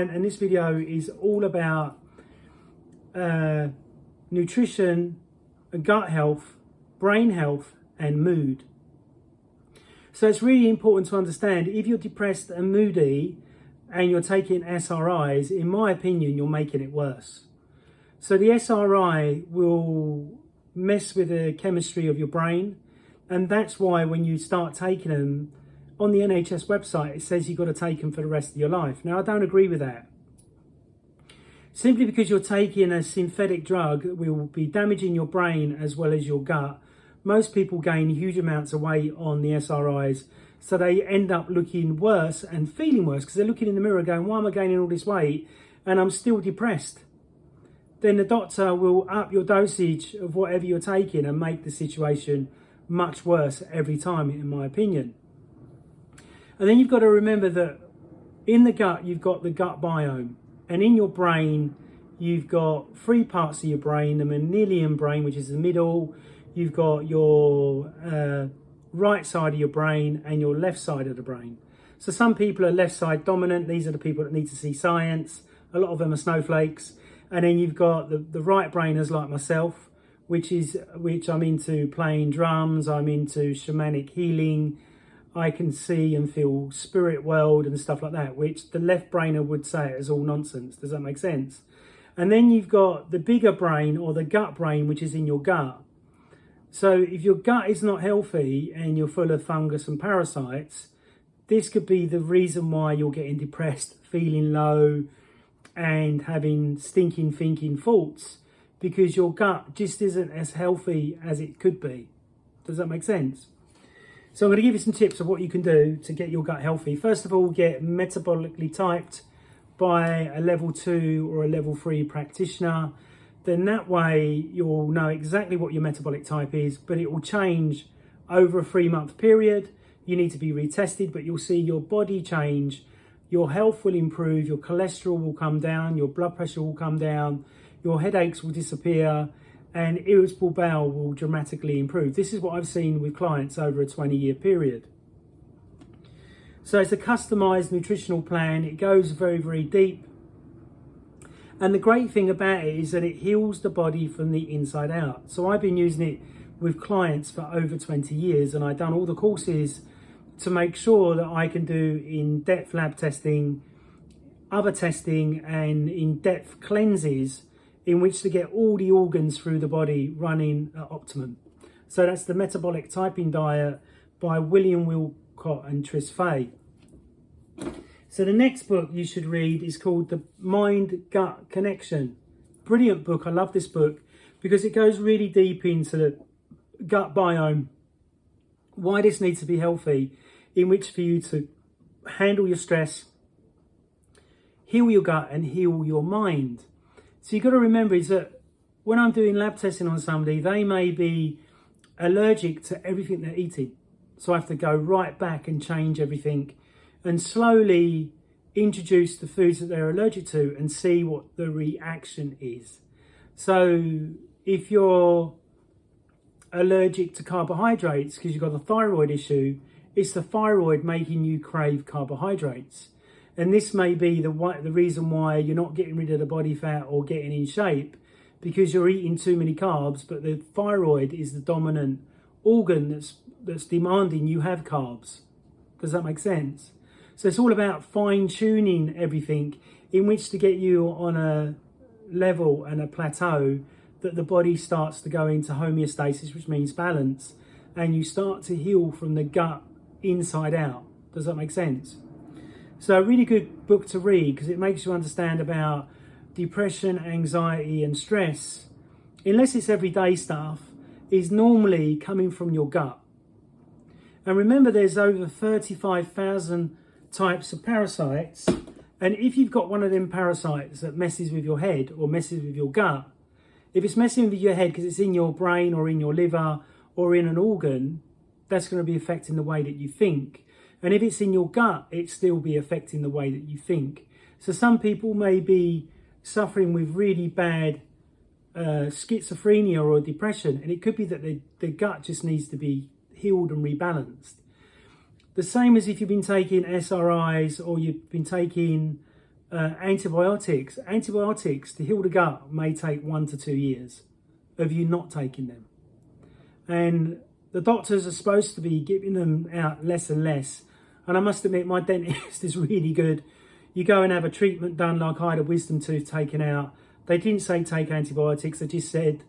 And this video is all about nutrition, gut health, brain health and mood. So it's really important to understand if you're depressed and moody and you're taking SRIs, in my opinion, you're making it worse. So the SRI will mess with the chemistry of your brain, and that's why when you start taking them, on the NHS website, it says you've got to take them for the rest of your life. Now, I don't agree with that. Simply because you're taking a synthetic drug that will be damaging your brain as well as your gut, most people gain huge amounts of weight on the SRIs, so they end up looking worse and feeling worse because they're looking in the mirror going, why am I gaining all this weight and I'm still depressed? Then the doctor will up your dosage of whatever you're taking and make the situation much worse every time, in my opinion. And then you've got to remember that in the gut, you've got the gut biome. And in your brain, you've got three parts of your brain: the mammalian brain, which is the middle. You've got your right side of your brain and your left side of the brain. So some people are left side dominant. These are the people that need to see science. A lot of them are snowflakes. And then you've got the right brainers like myself, which I'm into playing drums. I'm into shamanic healing. I can see and feel spirit world and stuff like that, which the left brainer would say is all nonsense. Does that make sense? And then you've got the bigger brain, or the gut brain, which is in your gut. So if your gut is not healthy and you're full of fungus and parasites, this could be the reason why you're getting depressed, feeling low and having stinking thinking thoughts, because your gut just isn't as healthy as it could be. Does that make sense? So I'm going to give you some tips of what you can do to get your gut healthy. First of all, get metabolically typed by a level 2 or a level 3 practitioner. Then that way you'll know exactly what your metabolic type is, but it will change over a 3-month period. You need to be retested, but you'll see your body change. Your health will improve, your cholesterol will come down, your blood pressure will come down, your headaches will disappear, and irritable bowel will dramatically improve. This is what I've seen with clients over a 20-year period. So it's a customized nutritional plan. It goes very, very deep. And the great thing about it is that it heals the body from the inside out. So I've been using it with clients for over 20 years, and I've done all the courses to make sure that I can do in-depth lab testing, other testing, and in-depth cleanses in which to get all the organs through the body running at optimum. So that's the Metabolic Typing Diet by William Wilcott and Tris Fay. So the next book you should read is called The Mind-Gut Connection. Brilliant book. I love this book because it goes really deep into the gut biome, why this needs to be healthy, in which for you to handle your stress, heal your gut and heal your mind. So you've got to remember is that when I'm doing lab testing on somebody, they may be allergic to everything they're eating. So I have to go right back and change everything and slowly introduce the foods that they're allergic to and see what the reaction is. So if you're allergic to carbohydrates because you've got a thyroid issue, it's the thyroid making you crave carbohydrates. And this may be the reason why you're not getting rid of the body fat or getting in shape, because you're eating too many carbs, but the thyroid is the dominant organ that's demanding you have carbs. Does that make sense? So it's all about fine-tuning everything in which to get you on a level and a plateau that the body starts to go into homeostasis, which means balance, and you start to heal from the gut inside out. Does that make sense? So a really good book to read because it makes you understand about depression, anxiety and stress, unless it's everyday stuff, is normally coming from your gut. And remember, there's over 35,000 types of parasites. And if you've got one of them parasites that messes with your head or messes with your gut, if it's messing with your head because it's in your brain or in your liver or in an organ, that's going to be affecting the way that you think. And if it's in your gut, it still be affecting the way that you think. So some people may be suffering with really bad schizophrenia or depression, and it could be that the gut just needs to be healed and rebalanced. The same as if you've been taking SRIs or you've been taking antibiotics to heal the gut may take 1 to 2 years of you not taking them. And the doctors are supposed to be giving them out less and less. And I must admit, my dentist is really good. You go and have a treatment done, like I had a wisdom tooth taken out. They didn't say take antibiotics. They just said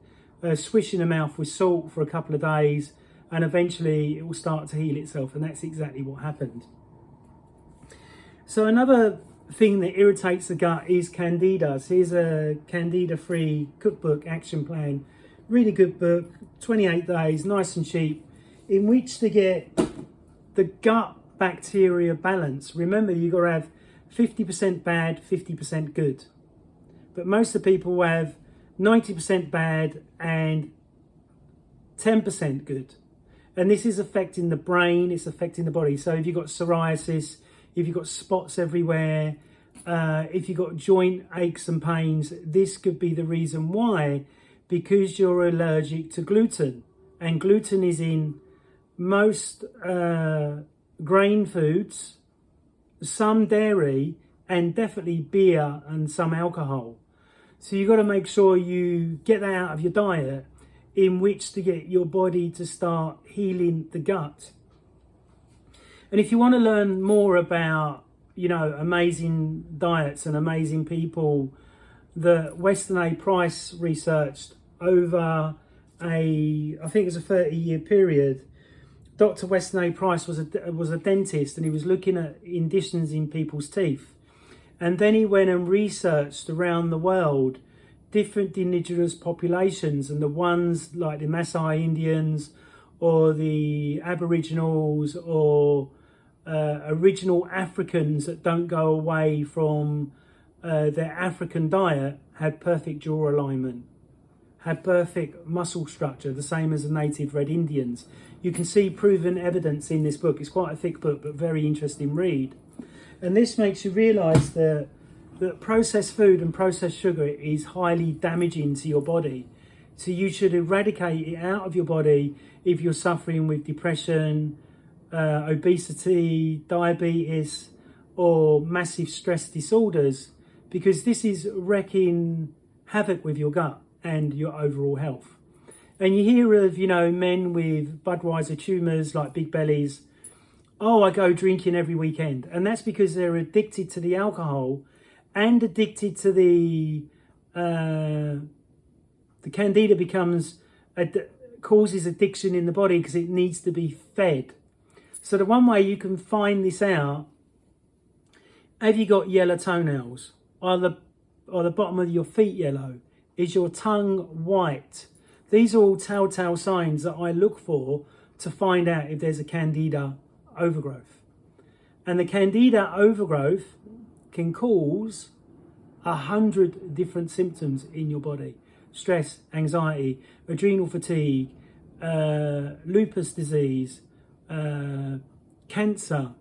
swish in the mouth with salt for a couple of days, and eventually it will start to heal itself. And that's exactly what happened. So another thing that irritates the gut is candida. So here's a candida-free cookbook action plan. Really good book, 28 days, nice and cheap, in which to get the gut bacteria balance. Remember, you've got to have 50% bad, 50% good. But most of the people have 90% bad and 10% good. And this is affecting the brain, it's affecting the body. So if you've got psoriasis, if you've got spots everywhere, if you've got joint aches and pains, this could be the reason why, because you're allergic to gluten. And gluten is in most grain foods, some dairy, and definitely beer and some alcohol. So you've got to make sure you get that out of your diet, in which to get your body to start healing the gut. And if you want to learn more about, amazing diets and amazing people that Weston A. Price researched over I think it was a 30-year period. Dr. Weston A. Price was a dentist, and he was looking at conditions in people's teeth. And then he went and researched around the world different indigenous populations, and the ones like the Maasai Indians or the Aboriginals or original Africans that don't go away from their African diet had perfect jaw alignment, had perfect muscle structure, the same as the native Red Indians. You can see proven evidence in this book. It's quite a thick book, but very interesting read. And this makes you realise that processed food and processed sugar is highly damaging to your body. So you should eradicate it out of your body if you're suffering with depression, obesity, diabetes, or massive stress disorders, because this is wreaking havoc with your gut and your overall health. And you hear of, men with Budweiser tumours, like big bellies. Oh, I go drinking every weekend. And that's because they're addicted to the alcohol and addicted to the candida causes addiction in the body because it needs to be fed. So the one way you can find this out, have you got yellow toenails? Are the bottom of your feet yellow? Is your tongue white? These are all telltale signs that I look for to find out if there's a candida overgrowth. And the candida overgrowth can cause 100 different symptoms in your body: stress, anxiety, adrenal fatigue, lupus disease, cancer,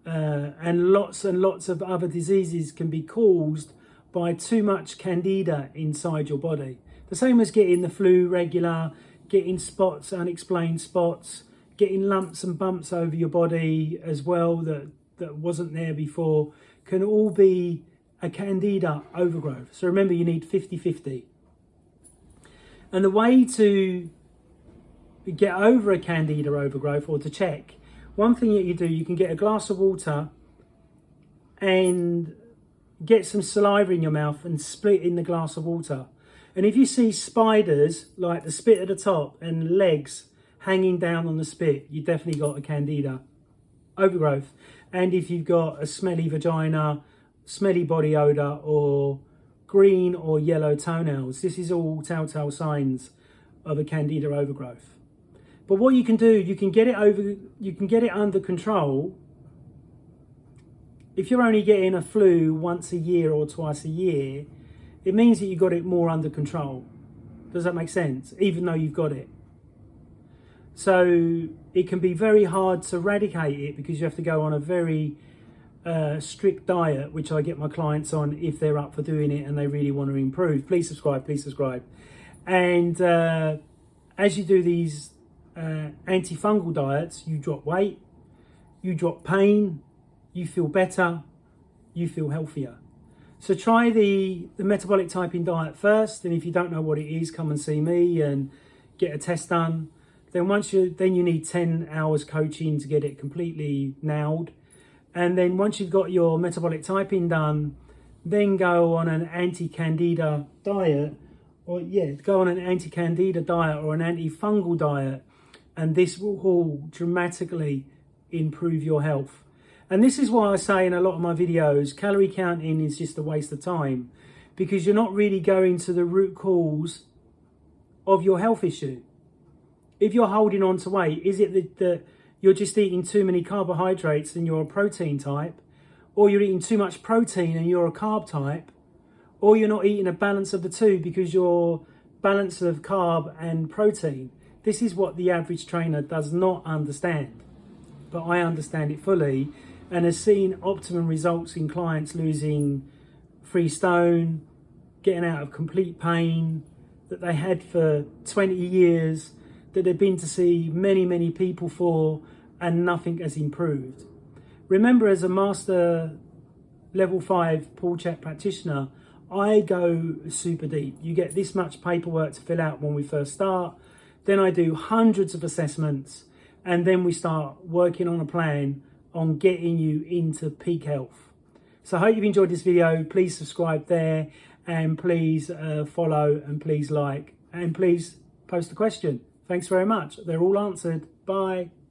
and lots of other diseases can be caused by too much candida inside your body. The same as getting the flu regular, getting spots, unexplained spots, getting lumps and bumps over your body as well that wasn't there before, can all be a candida overgrowth. So remember, you need 50-50. And the way to get over a candida overgrowth, or to check, one thing that you do, you can get a glass of water and get some saliva in your mouth and split in the glass of water. And if you see spiders, like the spit at the top and legs hanging down on the spit, you definitely got a candida overgrowth. And if you've got a smelly vagina, smelly body odour, or green or yellow toenails, this is all telltale signs of a candida overgrowth. But what you can do, you can get it under control. If you're only getting a flu once a year or twice a year, it means that you got it more under control. Does that make sense? Even though you've got it. So it can be very hard to eradicate it, because you have to go on a very strict diet, which I get my clients on if they're up for doing it and they really want to improve. Please subscribe, please subscribe. And as you do these antifungal diets, you drop weight, you drop pain, you feel better, you feel healthier. So try the metabolic typing diet first, and if you don't know what it is, come and see me and get a test done. Then then you need 10 hours coaching to get it completely nailed. And then once you've got your metabolic typing done, then go on an anti-candida diet, or go on an anti-candida diet or an antifungal diet, and this will all dramatically improve your health. And this is why I say in a lot of my videos, calorie counting is just a waste of time, because you're not really going to the root cause of your health issue. If you're holding on to weight, is it that you're just eating too many carbohydrates and you're a protein type, or you're eating too much protein and you're a carb type, or you're not eating a balance of the two because you're balance of carb and protein? This is what the average trainer does not understand, but I understand it fully, and has seen optimum results in clients losing 3 stone, getting out of complete pain that they had for 20 years, that they've been to see many, many people for, and nothing has improved. Remember, as a master level 5 Paul Chet practitioner, I go super deep. You get this much paperwork to fill out when we first start. Then I do hundreds of assessments, and then we start working on a plan on getting you into peak health. So I hope you've enjoyed this video. Please subscribe there, and please follow, and please like, and please post a question. Thanks very much. They're all answered. Bye.